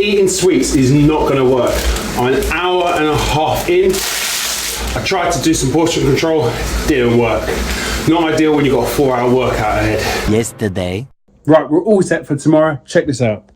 eating sweets is not going to work. I'm an hour and a half in. I tried to do some portion control, didn't work. Not ideal when you've got a 4-hour workout ahead. Yesterday. Right, we're all set for tomorrow. Check this out.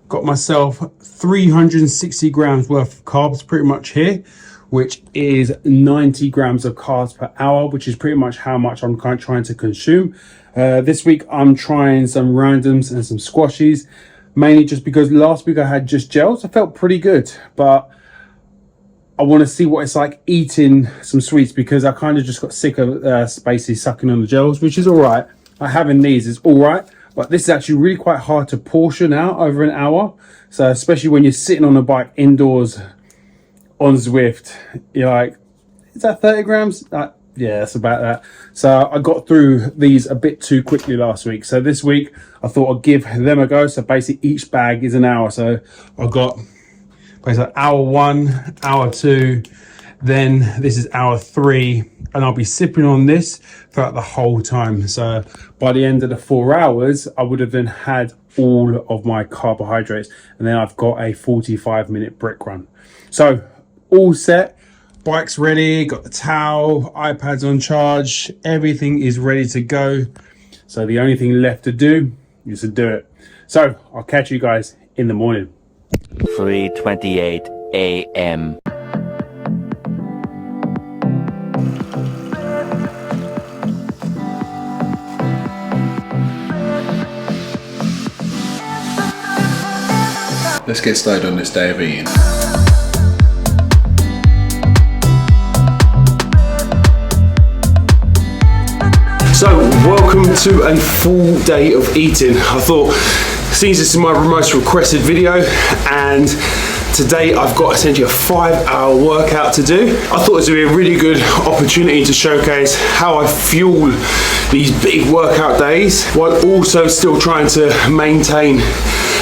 Got myself 360 grams worth of carbs pretty much here, which is 90 grams of carbs per hour, which is pretty much how much I'm kind of trying to consume. This week, I'm trying some randoms and some squashies, mainly just because last week I had just gels. I felt pretty good, but I want to see what it's like eating some sweets because I kind of just got sick of basically sucking on the gels, which is all right. Having these is all right, but this is actually really quite hard to portion out over an hour. So especially when you're sitting on a bike indoors on Zwift, you're like, is that 30 grams? Yeah, it's about that. So I got through these a bit too quickly last week. So this week I thought I'd give them a go. So basically each bag is an hour. So I got basically hour 1, hour 2, then this is hour 3, and I'll be sipping on this throughout the whole time. So by the end of the 4 hours, I would have then had all of my carbohydrates, and then I've got a 45-minute brick run. So all set, bike's ready, got the towel, iPad's on charge, everything is ready to go. So the only thing left to do is to do it. So I'll catch you guys in the morning. 3:28 a.m. Let's get started on this day of eating. So, welcome to a full day of eating. I thought, since this is my most requested video, and today I've got essentially a 5-hour workout to do. I thought this would be a really good opportunity to showcase how I fuel these big workout days, while also still trying to maintain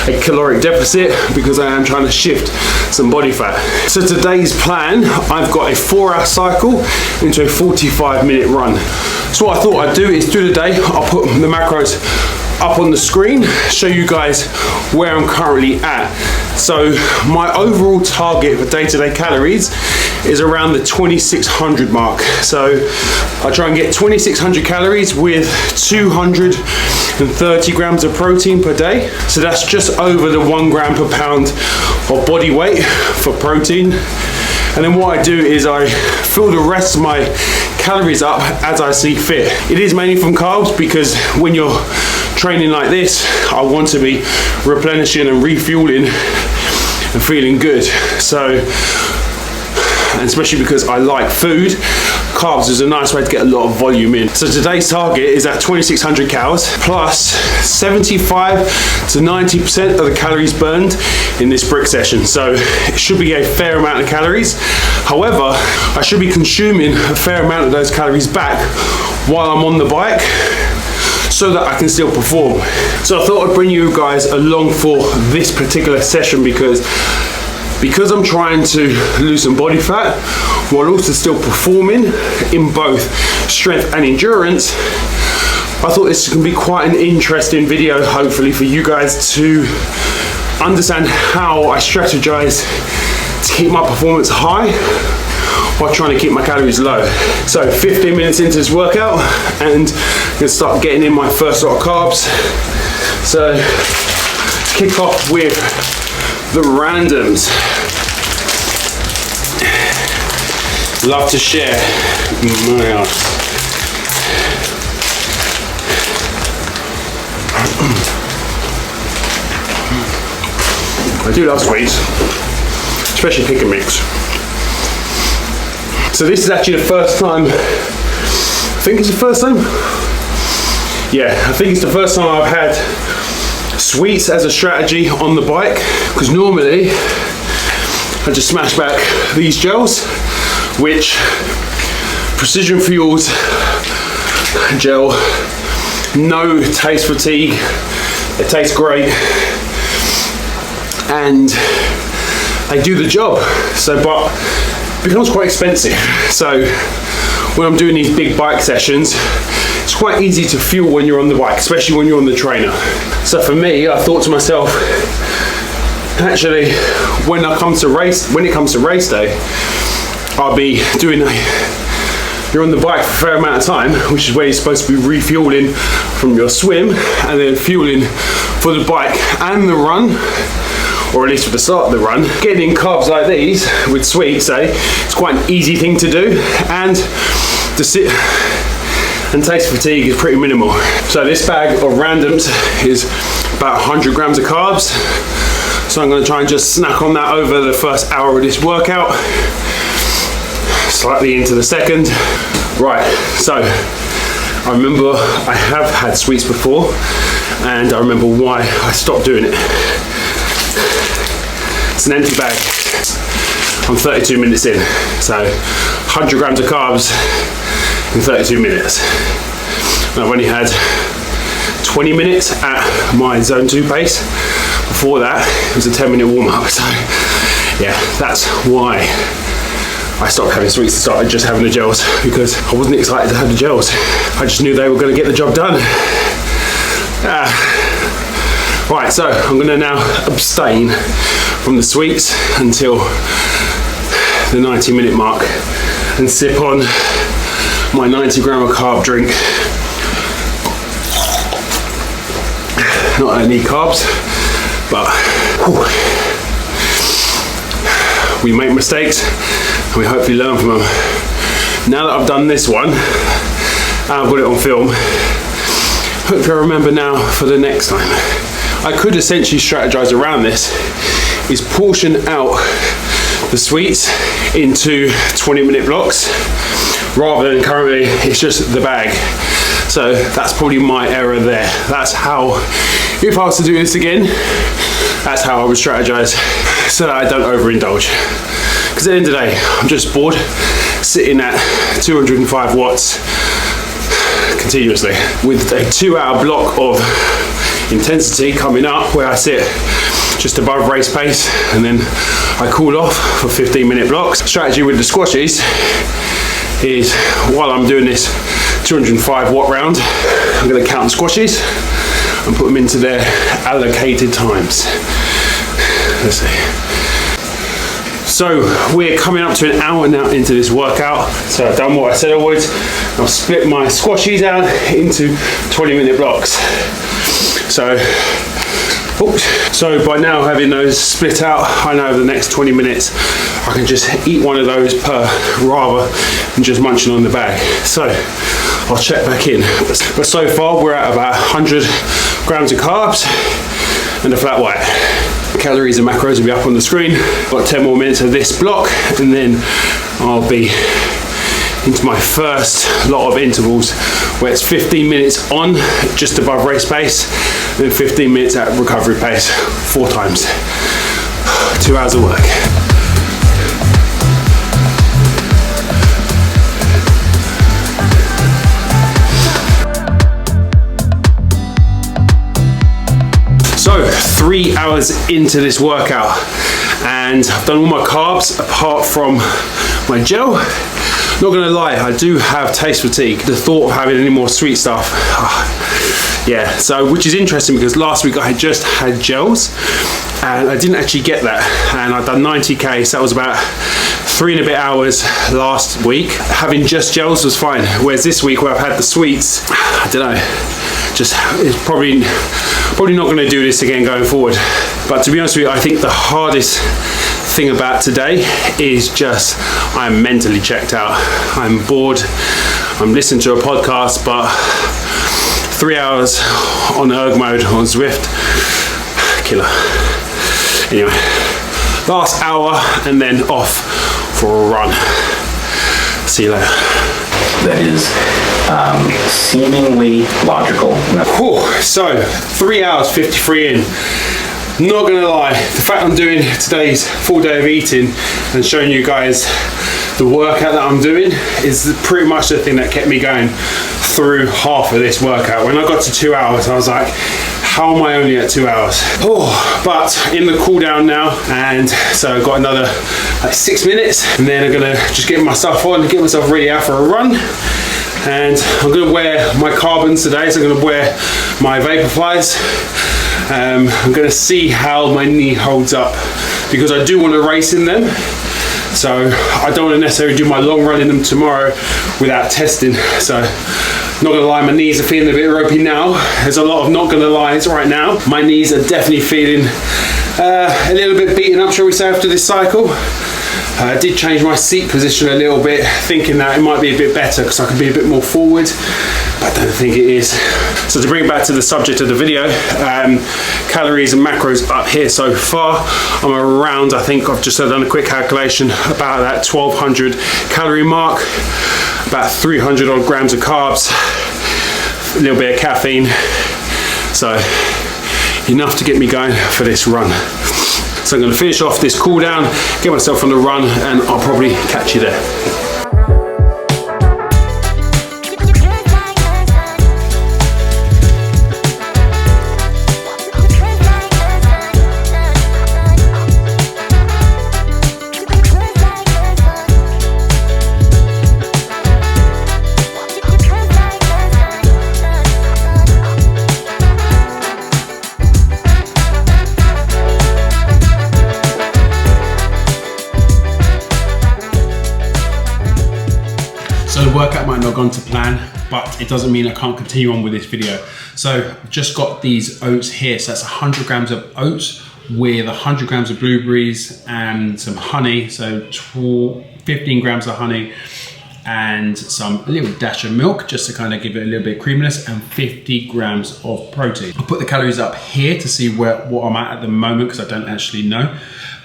a caloric deficit because I am trying to shift some body fat. So today's plan, I've got a 4-hour cycle into a 45-minute run. So what I thought I'd do is through the day, I'll put the macros up on the screen, show you guys where I'm currently at. So my overall target for day-to-day calories is around the 2600 mark. So I try and get 2600 calories with 230 grams of protein per day. So that's just over the 1 gram per pound of body weight for protein. And then what I do is I fill the rest of my calories up as I see fit. It is mainly from carbs because when you're training like this, I want to be replenishing and refueling and feeling good. So, and especially because I like food, carbs is a nice way to get a lot of volume in. So today's target is at 2600 calories plus 75 to 90% of the calories burned in this brick session. So it should be a fair amount of calories. However, I should be consuming a fair amount of those calories back while I'm on the bike, so that I can still perform. So I thought I'd bring you guys along for this particular session because I'm trying to lose some body fat while also still performing in both strength and endurance. I thought this can be quite an interesting video, hopefully for you guys to understand how I strategize to keep my performance high while trying to keep my calories low. So 15 minutes into this workout and I'm gonna start getting in my first lot of carbs. So let's kick off with the randoms. Love to share. I do love sweets, especially pick and mix. So this is actually the first time, I think it's the first time? Yeah, I think it's the first time I've had sweets as a strategy on the bike, because normally I just smash back these gels, which Precision Fuels gel, no taste fatigue, it tastes great, and they do the job. So, but it becomes quite expensive. So when I'm doing these big bike sessions, it's quite easy to fuel when you're on the bike, especially when you're on the trainer. So for me, I thought to myself, Actually, when it comes to race day, I'll be doing you're on the bike for a fair amount of time, which is where you're supposed to be refueling from your swim and then fueling for the bike and the run, or at least for the start of the run. Getting in carbs like these with sweets, it's quite an easy thing to do, and to sit and taste fatigue is pretty minimal. So this bag of randoms is about 100 grams of carbs. So I'm going to try and just snack on that over the first hour of this workout, slightly into the second. Right, so I remember I have had sweets before, and I remember why I stopped doing it. It's an empty bag. I'm 32 minutes in, so 100 grams of carbs in 32 minutes. And I've only had 20 minutes at my zone 2 pace. Before that, it was a 10-minute warm-up. So yeah, that's why I stopped having sweets and started just having the gels, because I wasn't excited to have the gels. I just knew they were going to get the job done. Right, so I'm going to now abstain from the sweets until the 90-minute mark and sip on my 90 gram of carb drink. Not that I need carbs, but we make mistakes and we hopefully learn from them. Now that I've done this one, I've got it on film, hopefully I remember now for the next time. I could essentially strategize around this, is portion out the sweets into 20-minute blocks, rather than currently it's just the bag. So that's probably my error there. That's how, if I was to do this again, that's how I would strategize, so that I don't overindulge. Because at the end of the day, I'm just bored sitting at 205 watts continuously with a 2-hour block of intensity coming up where I sit just above race pace and then I cool off for 15-minute blocks. Strategy with the squashies is, while I'm doing this 205 watt round, I'm going to count the squashies and put them into their allocated times. Let's see. So we're coming up to an hour now into this workout. So I've done what I said I would. I've split my squashies out into 20-minute blocks. So by now having those split out, I know over the next 20 minutes I can just eat one of those per, rather than just munching on the bag. So I'll check back in. But so far we're at about 100 grams of carbs and a flat white. Calories and macros will be up on the screen. Got 10 more minutes of this block and then I'll be into my first lot of intervals, where it's 15 minutes on just above race pace, then 15 minutes at recovery pace, 4 times. 2 hours of work. So 3 hours into this workout and I've done all my carbs apart from my gel. Not gonna lie, I do have taste fatigue. The thought of having any more sweet stuff, yeah, so which is interesting because last week I had just had gels and I didn't actually get that, and I've done 90k, so that was about 3 and a bit hours last week. Having just gels was fine, whereas this week where I've had the sweets, I don't know, just it's probably not going to do this again going forward. But to be honest with you, I think the hardest thing about today is just I'm mentally checked out. I'm bored. I'm listening to a podcast, but 3 hours on erg mode on Zwift, killer. Anyway, last hour and then off for a run. See you later. That is seemingly logical. Whew, so 3 hours 53 in. Not gonna lie, the fact I'm doing today's full day of eating and showing you guys the workout that I'm doing is pretty much the thing that kept me going through half of this workout. When I got to 2 hours, I was like, how am I only at 2 hours? Oh, but in the cool down now, and so I've got another like 6 minutes, and then I'm gonna just get myself on, get myself ready out for a run, And I'm going to wear my carbons today, so I'm going to wear my Vaporflies. I'm going to see how my knee holds up because I do want to race in them. So I don't want to necessarily do my long run in them tomorrow without testing. So not gonna lie, my knees are feeling a bit ropey now. There's a lot of not gonna lies right now. My knees are definitely feeling a little bit beaten up, shall we say, after this cycle. I did change my seat position a little bit, thinking that it might be a bit better because I can be a bit more forward, but I don't think it is. So to bring it back to the subject of the video, calories and macros up here so far, I'm around, I think I've just done a quick calculation, about that 1200 calorie mark, about 300 odd grams of carbs, a little bit of caffeine, so enough to get me going for this run. So I'm going to finish off this cool down, get myself on the run, and I'll probably catch you there. So the workout might not have gone to plan, but it doesn't mean I can't continue on with this video. So I've just got these oats here. So that's 100 grams of oats with 100 grams of blueberries and some honey. So 15 grams of honey and a little dash of milk just to kind of give it a little bit of creaminess, and 50 grams of protein. I'll put the calories up here to see what I'm at the moment because I don't actually know.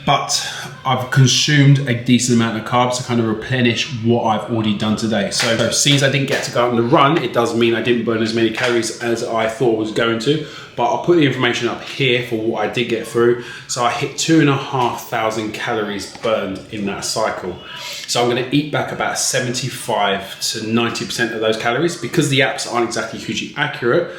But I've consumed a decent amount of carbs to kind of replenish what I've already done today. So since I didn't get to go out on the run, it does mean I didn't burn as many calories as I thought I was going to. But I'll put the information up here for what I did get through. So I hit 2,500 calories burned in that cycle. So I'm going to eat back about 75 to 90% of those calories. Because the apps aren't exactly hugely accurate,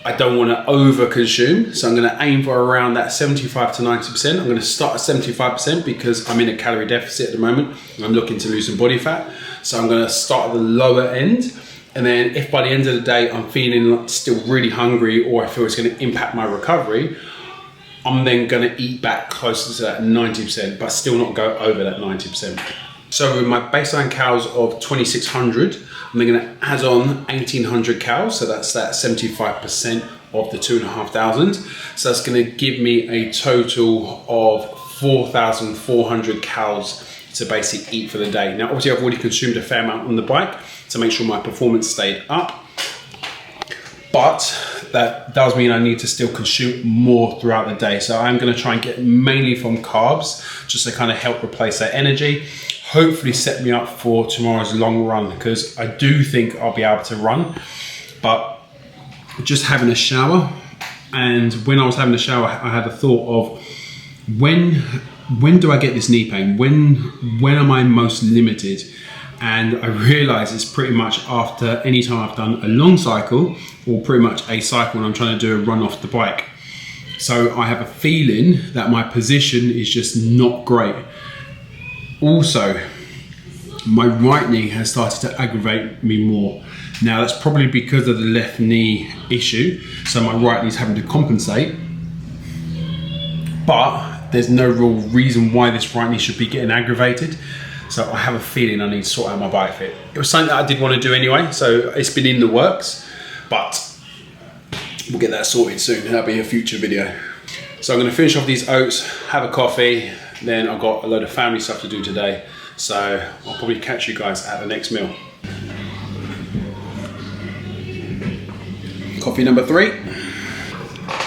I don't want to over consume, so I'm going to aim for around that 75 to 90%. I'm going to start at 75% because I'm in a calorie deficit at the moment. I'm looking to lose some body fat, so I'm going to start at the lower end. And then if by the end of the day I'm feeling still really hungry, or I feel it's going to impact my recovery, I'm then going to eat back closer to that 90%, but still not go over that 90%. So with my baseline calories of 2,600, I'm then going to add on 1,800 calories, so that's that 75% of the 2,500. So that's going to give me a total of 4,400 calories to basically eat for the day. Now, obviously, I've already consumed a fair amount on the bike to make sure my performance stayed up, but that does mean I need to still consume more throughout the day. So I'm going to try and get mainly from carbs, just to kind of help replace that energy. Hopefully set me up for tomorrow's long run, because I do think I'll be able to run. But just having a shower, and when I was having a shower, I had a thought of when do I get this knee pain? When am I most limited? And I realized it's pretty much after any time I've done a long cycle, or pretty much a cycle when I'm trying to do a run off the bike. So I have a feeling that my position is just not great. Also, my right knee has started to aggravate me more. Now that's probably because of the left knee issue, so my right knee is having to compensate, but there's no real reason why this right knee should be getting aggravated. So I have a feeling I need to sort out my bike fit. It was something that I did want to do anyway, so it's been in the works, but we'll get that sorted soon. That'll be a future video. So I'm going to finish off these oats, have a coffee, then I've got a load of family stuff to do today. So I'll probably catch you guys at the next meal. Coffee number 3.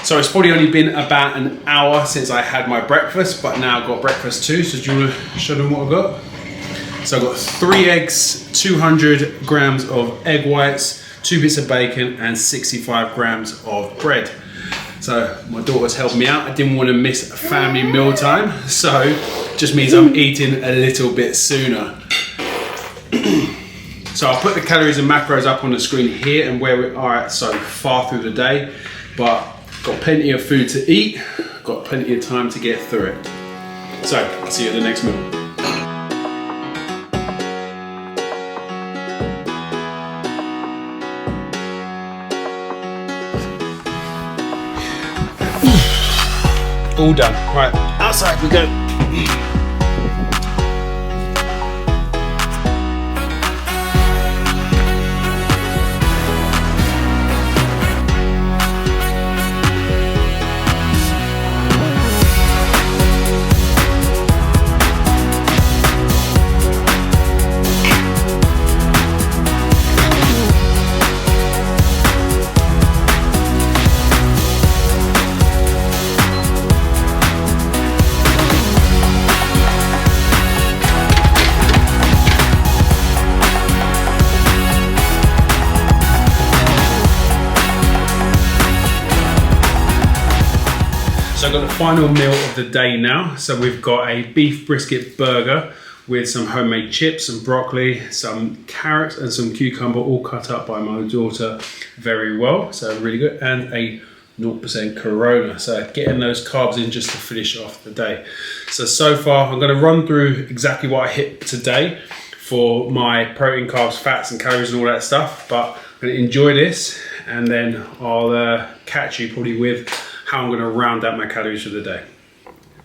So it's probably only been about an hour since I had my breakfast, but now I've got breakfast too. So do you want to show them what I've got? So I've got 3 eggs, 200 grams of egg whites, 2 bits of bacon, and 65 grams of bread. So my daughter's helped me out. I didn't want to miss family meal time, so it just means I'm eating a little bit sooner. So I'll put the calories and macros up on the screen here and where we are at so far through the day, but got plenty of food to eat, got plenty of time to get through it. So I'll see you at the next meal. all done. Right, outside we go. So I've got the final meal of the day now. So we've got a beef brisket burger with some homemade chips, some broccoli, some carrots and some cucumber, all cut up by my daughter very well. So really good. And a 0% Corona. So getting those carbs in just to finish off the day. So far I'm going to run through exactly what I hit today for my protein, carbs, fats and calories and all that stuff. But I'm going to enjoy this and then I'll catch you probably with how I'm going to round out my calories for the day.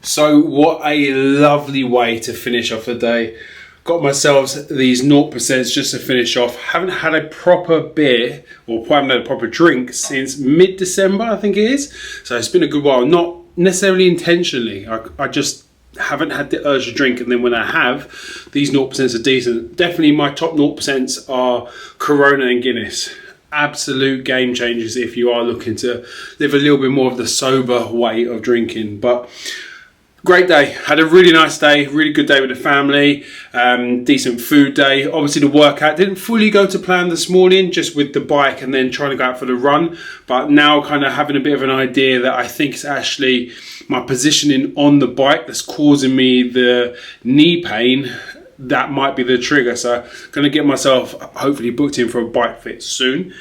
So what a lovely way to finish off the day. Got myself these 0% just to finish off. Haven't had a proper beer or haven't had a proper drink since mid-December, I think it is. So it's been a good while, not necessarily intentionally. I just haven't had the urge to drink, and then when I have, these 0% are decent. Definitely my top 0% are Corona and Guinness. Absolute game changers if you are looking to live a little bit more of the sober way of drinking. But great day, had a really nice day, really good day with the family, decent food day. Obviously the workout didn't fully go to plan this morning, just with the bike and then trying to go out for the run, but now kind of having a bit of an idea that I think it's actually my positioning on the bike that's causing me the knee pain. That might be the trigger, so going to get myself hopefully booked in for a bike fit soon.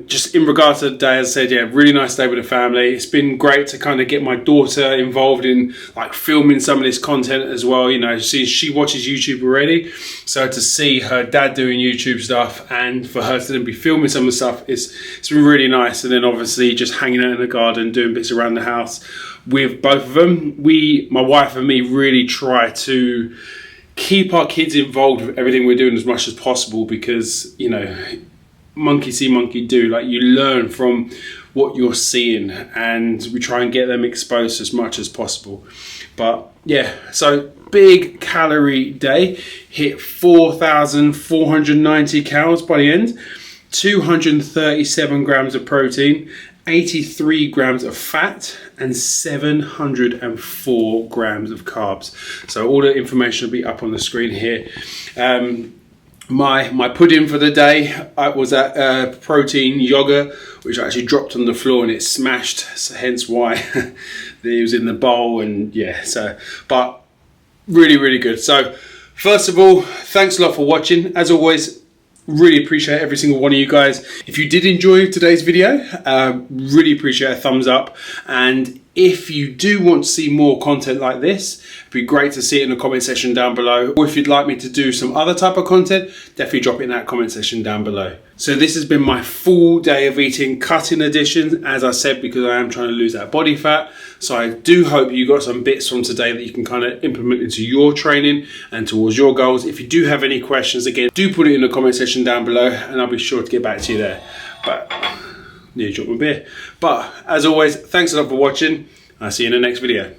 Just in regards to the day, as I said, yeah, really nice day with the family. It's been great to kind of get my daughter involved in like filming some of this content as well. You know, she watches YouTube already, so to see her dad doing YouTube stuff and for her to then be filming some of the stuff, it's been really nice. And then obviously just hanging out in the garden, doing bits around the house with both of them. My wife and me really try to keep our kids involved with everything we're doing as much as possible, because, you know, monkey see, monkey do. Like, you learn from what you're seeing, and we try and get them exposed as much as possible. But yeah, so big calorie day, hit 4,490 calories by the end, 237 grams of protein, 83 grams of fat and 704 grams of carbs. So all the information will be up on the screen here. My pudding for the day was that protein yogurt, which I actually dropped on the floor and it smashed, so hence why it was in the bowl. And yeah, so, but really good. So first of all, thanks a lot for watching. As always, really appreciate every single one of you guys. If you did enjoy today's video, really appreciate a thumbs up. And if you do want to see more content like this, it'd be great to see it in the comment section down below. Or if you'd like me to do some other type of content, definitely drop it in that comment section down below. So this has been my full day of eating, cutting edition, as I said, because I am trying to lose that body fat. So I do hope you got some bits from today that you can kind of implement into your training and towards your goals. If you do have any questions, again, do put it in the comment section down below and I'll be sure to get back to you there. But nearly dropped my beer. But as always, thanks a lot for watching. I'll see you in the next video.